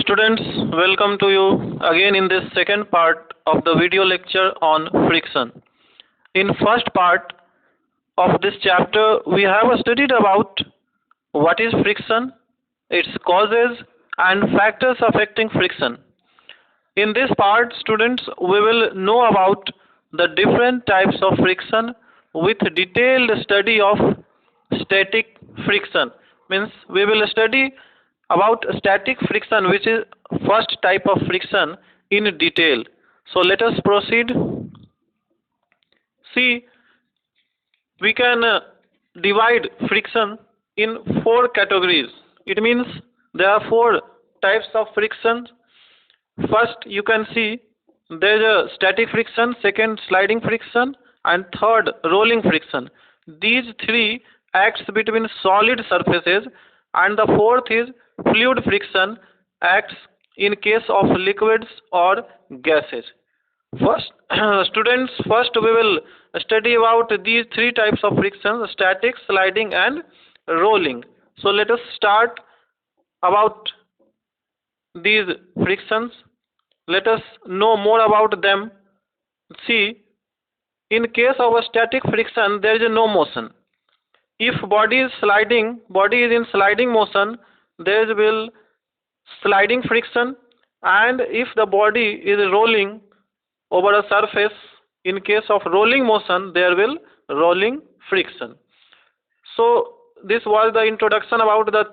Students, welcome to you again in this second part of the video lecture on friction. In first part of this chapter, we have studied about what is friction, its causes and factors affecting friction. In this part, students, we will know about the different types of friction with detailed study of static friction. Means we will study about static friction, which is first type of friction, in detail. So let us proceed. See, we can divide friction in four categories. It means there are four types of friction. First, you can see there is a static friction, second sliding friction, and third rolling friction. These three acts between solid surfaces, and the fourth is fluid friction, acts in case of liquids or gases. First, students, first we will study about these three types of friction: static, sliding, and rolling. So let us start about these frictions. Let us know more about them. See, in case of a static friction, there is no motion. If body is in sliding motion, there will sliding friction, and if the body is rolling over a surface, in case of rolling motion, there will rolling friction. So this was the introduction about the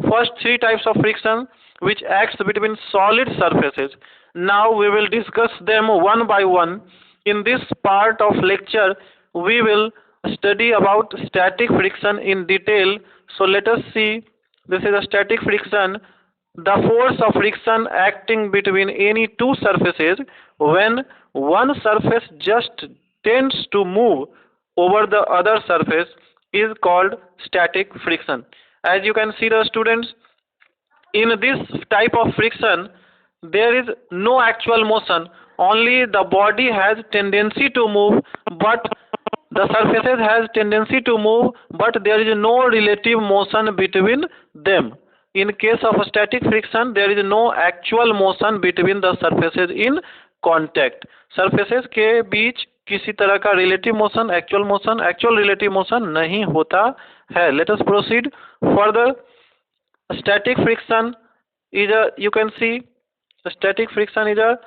first three types of friction which acts between solid surfaces. Now we will discuss them one by one. In this part of lecture, we will study about static friction in detail. So let us see. This is a static friction. The force of friction acting between any two surfaces when one surface just tends to move over the other surface is called static friction. As you can see, the students, in this type of friction, there is no actual motion. Only the body has tendency to move, but the surfaces has tendency to move, but there is no relative motion between them. In case of a static friction, there is no actual motion between the surfaces in contact. Surfaces के बीच किसी तरह का relative motion, actual relative motion नहीं होता है. Let us proceed further. Static friction is a, you can see, static friction is a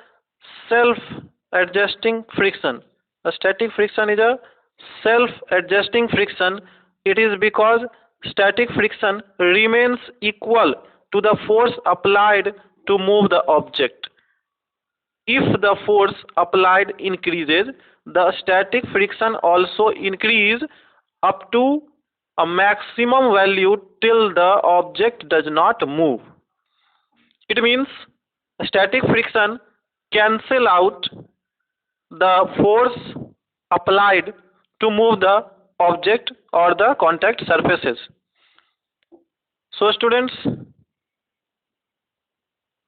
self-adjusting friction. A static friction is a self-adjusting friction. It is because static friction remains equal to the force applied to move the object. If the force applied increases, the static friction also increases up to a maximum value till the object does not move. It means static friction cancel out the force applied to move the object or the contact surfaces. So students,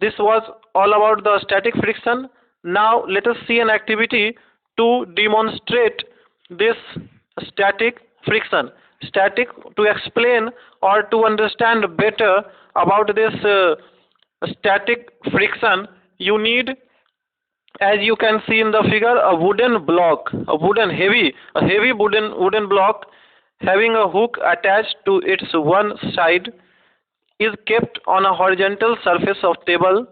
this was all about the static friction. Now let us see an activity to demonstrate this static friction. Static, to explain or to understand better about this static friction, you need, as you can see in the figure, a wooden block, a heavy wooden block having a hook attached to its one side is kept on a horizontal surface of table.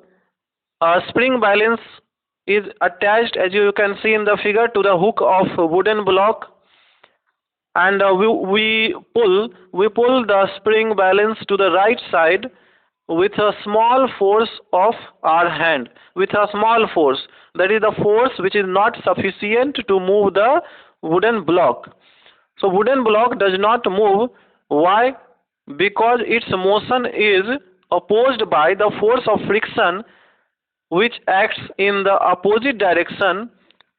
A spring balance is attached, as you can see in the figure, to the hook of a wooden block, and we pull the spring balance to the right side with a small force of our hand. With a small force, that is the force which is not sufficient to move the wooden block. So wooden block does not move. Why? Because its motion is opposed by the force of friction which acts in the opposite direction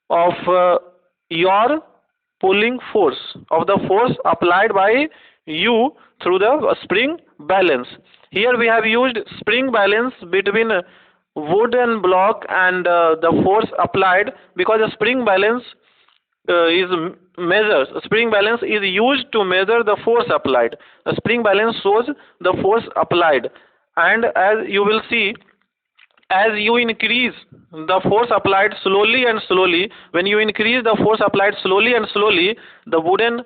of your pulling force, of the force applied by you through the spring balance. Here we have used spring balance between wooden block and the force applied, because the spring balance spring balance is used to measure the force applied. The spring balance shows the force applied, and as you will see, as you increase the force applied slowly and slowly, when you increase the force applied slowly and slowly, the wooden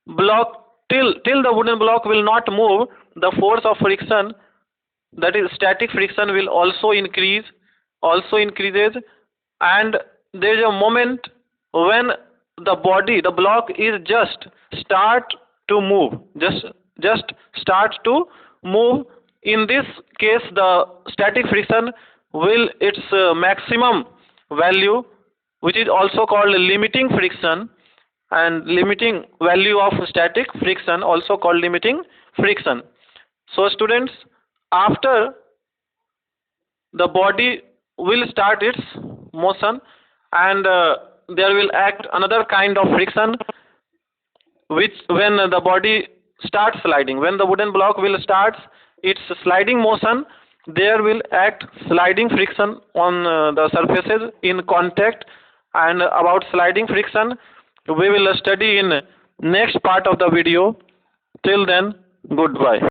block, till the wooden block will not move, the force of friction, that is static friction, will also increases, and there is a moment when the block is just start to move, just start to move. In this case, the static friction will its maximum value, which is also called limiting friction, and limiting value of static friction also called limiting friction. So students, after the body will start its motion, and there will act another kind of friction, which when the body starts sliding, when the wooden block will start its sliding motion, there will act sliding friction on the surfaces in contact. And about sliding friction we will study in next part of the video. Till then, goodbye.